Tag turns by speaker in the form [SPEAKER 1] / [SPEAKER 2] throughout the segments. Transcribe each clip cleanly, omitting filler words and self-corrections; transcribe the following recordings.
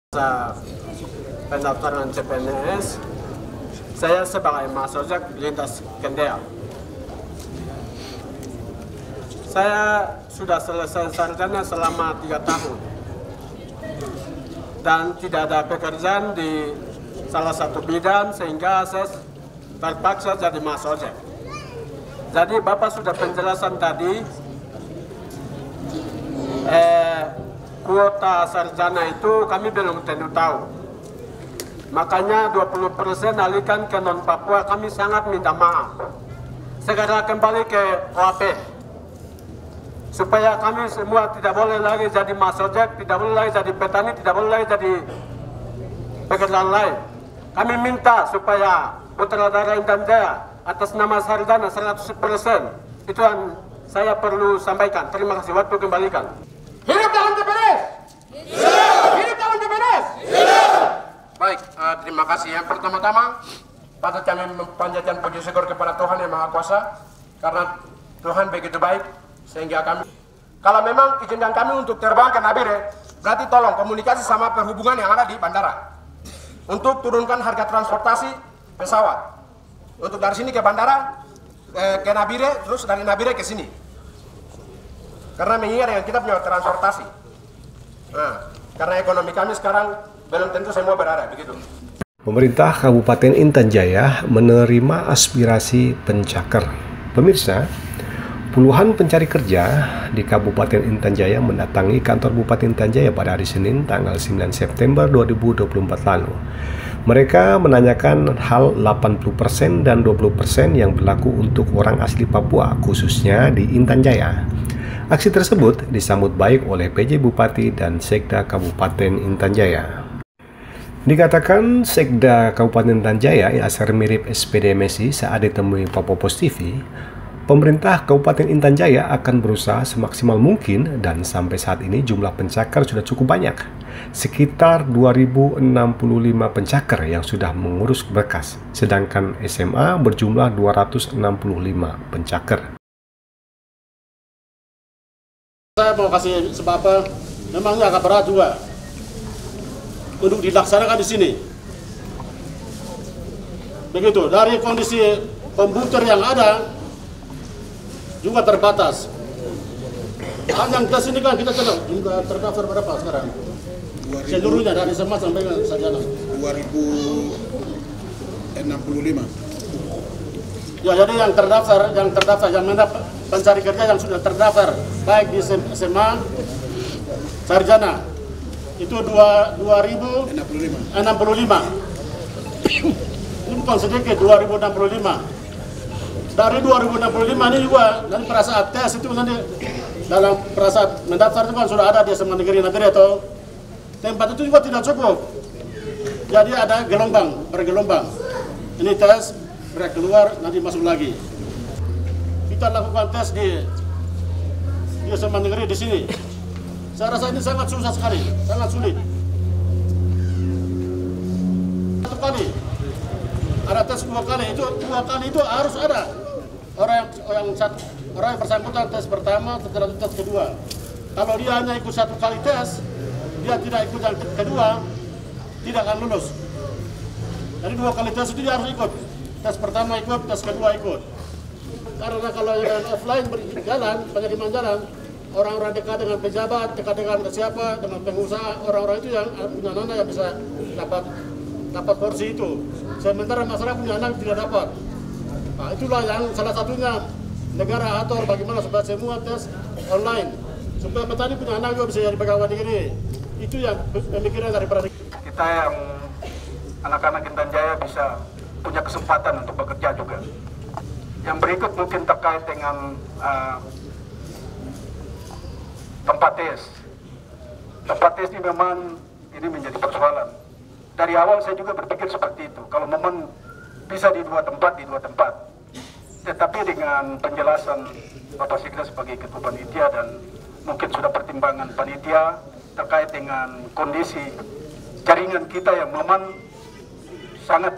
[SPEAKER 1] Masa pendaftaran CPNS, saya sebagai Mas Ojek lintas Kendea. Saya sudah selesai sarjana selama 3 tahun dan tidak ada pekerjaan di salah satu bidang sehingga saya terpaksa jadi Mas Ojek. Jadi Bapak sudah penjelasan tadi, kuota sarjana itu kami belum tentu tahu. Makanya 20% alihkan ke non-Papua, kami sangat minta maaf. Segera kembali ke OAP. Supaya kami semua tidak boleh lagi jadi Mas Ojek, tidak boleh lagi jadi petani, tidak boleh lagi jadi pekerjaan lain. Kami minta supaya Putra Daerah Intan Jaya atas nama sarjana 100%. Itu yang saya perlu sampaikan. Terima kasih, waktu kembalikan.
[SPEAKER 2] Hidup dalam CPNS! Hidup! Hidup dalam CPNS! Hidup! Baik, terima kasih. Yang pertama-tama, patut kami memanjatkan puji syukur kepada Tuhan Yang Maha Kuasa, karena Tuhan begitu baik, sehingga kami, kalau memang izinkan kami untuk terbang ke Nabire, berarti tolong komunikasi sama perhubungan yang ada di bandara, untuk turunkan harga transportasi pesawat, untuk dari sini ke bandara, ke Nabire, terus dari Nabire ke sini. Karena mengingat dengan kita punya transportasi. Nah, karena ekonomi kami sekarang belum tentu semua berada, begitu.
[SPEAKER 3] Pemerintah Kabupaten Intan Jaya menerima aspirasi pencaker. Pemirsa, puluhan pencari kerja di Kabupaten Intan Jaya mendatangi kantor Bupati Intan Jaya pada hari Senin tanggal 9 September 2024 lalu. Mereka menanyakan hal 80% dan 20% yang berlaku untuk orang asli Papua, khususnya di Intan Jaya. Aksi tersebut disambut baik oleh PJ Bupati dan Sekda Kabupaten Intan Jaya. Dikatakan Sekda Kabupaten Intan Jaya asal mirip SPD Messi saat ditemui Papopos TV, pemerintah Kabupaten Intan Jaya akan berusaha semaksimal mungkin dan sampai saat ini jumlah pencakar sudah cukup banyak. Sekitar 2065 pencakar yang sudah mengurus berkas, sedangkan SMA berjumlah 265 pencakar.
[SPEAKER 4] Saya mau kasih sebab apa, memangnya agak berat juga untuk dilaksanakan di sini. Begitu, dari kondisi komputer yang ada juga terbatas. Yang tes ini kan kita coba jumlah terdaftar berapa sekarang? Seluruhnya dari SMA sampai ke sarjana.
[SPEAKER 5] 2065.
[SPEAKER 4] Ya, jadi yang terdaftar, yang mendapat pencari kerja yang sudah terdaftar, baik di SMA, sarjana, itu 2065. Ini bukan sedikit, 2065. Dari 2065 ini juga, nanti pada saat tes itu nanti dalam pada saat mendaftar itu kan sudah ada di SMA negeri-negeri atau tempat itu juga tidak cukup. Jadi ada gelombang, bergelombang. Ini tes, mereka keluar, nanti masuk lagi. Kita lakukan tes di SMA negeri di sini. Saya rasa ini sangat susah sekali, sangat sulit. Satu kali, ada tes 2 kali, itu 2 kali itu harus ada orang yang bersangkutan tes pertama, setelah itu tes kedua. Kalau dia hanya ikut 1 kali tes, dia tidak ikut yang kedua, tidak akan lulus. Jadi 2 kali tes itu dia harus ikut. Tes pertama ikut, tes kedua ikut. Karena kalau yang offline berjalan, pengiriman jalan, orang-orang dekat dengan pejabat, dekat dengan siapa, dengan pengusaha, orang-orang itu yang punya anak yang bisa dapat porsi itu. Sementara masyarakat punya anak tidak dapat. Nah, itulah yang salah satunya negara atur bagaimana supaya semua tes online, supaya petani punya anak juga bisa jadi pegawai negeri. Itu yang pemikiran daripada
[SPEAKER 6] kita yang anak-anak Intan Jaya bisa punya kesempatan untuk bekerja juga. Yang berikut mungkin terkait dengan tempat tes. Tempat tes ini memang ini menjadi persoalan. Dari awal saya juga berpikir seperti itu. Kalau memang bisa di 2 tempat, di 2 tempat. Tetapi dengan penjelasan Bapak Sekda sebagai Ketua Panitia dan mungkin sudah pertimbangan panitia terkait dengan kondisi jaringan kita yang memang sangat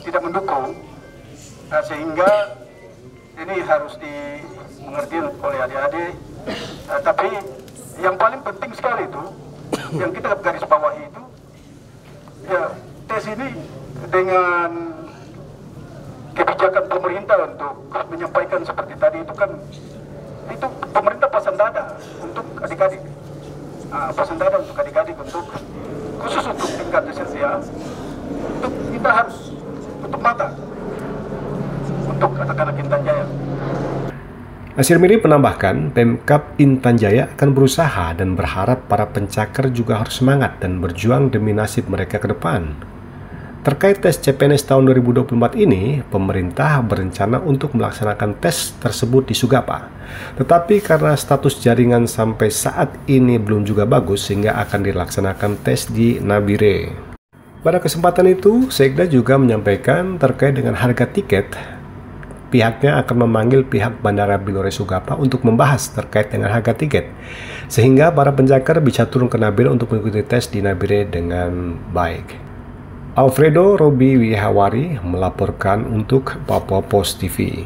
[SPEAKER 6] tidak mendukung, sehingga ini harus dimengerti oleh adik-adik. Tapi yang paling penting sekali itu yang kita garis bawahi itu, ya tes ini dengan kebijakan pemerintah untuk menyampaikan seperti tadi itu kan, itu pemerintah pasang dada untuk adik-adik, pasang dada untuk adik-adik, untuk khusus untuk tingkat esensial, untuk kita harus tutup mata untuk anak-anak Intan Jaya.
[SPEAKER 3] Nasir Miri menambahkan, Pemkab Intan Jaya akan berusaha dan berharap para pencaker juga harus semangat dan berjuang demi nasib mereka ke depan. Terkait tes CPNS tahun 2024 ini, pemerintah berencana untuk melaksanakan tes tersebut di Sugapa. Tetapi karena status jaringan sampai saat ini belum juga bagus, sehingga akan dilaksanakan tes di Nabire. Pada kesempatan itu, Sekda juga menyampaikan terkait dengan harga tiket. Pihaknya akan memanggil pihak Bandara Bilore Sugapa untuk membahas terkait dengan harga tiket, sehingga para pencaker bisa turun ke Nabire untuk mengikuti tes di Nabire dengan baik. Alfredo Robi Wihawari melaporkan untuk Papua Post TV.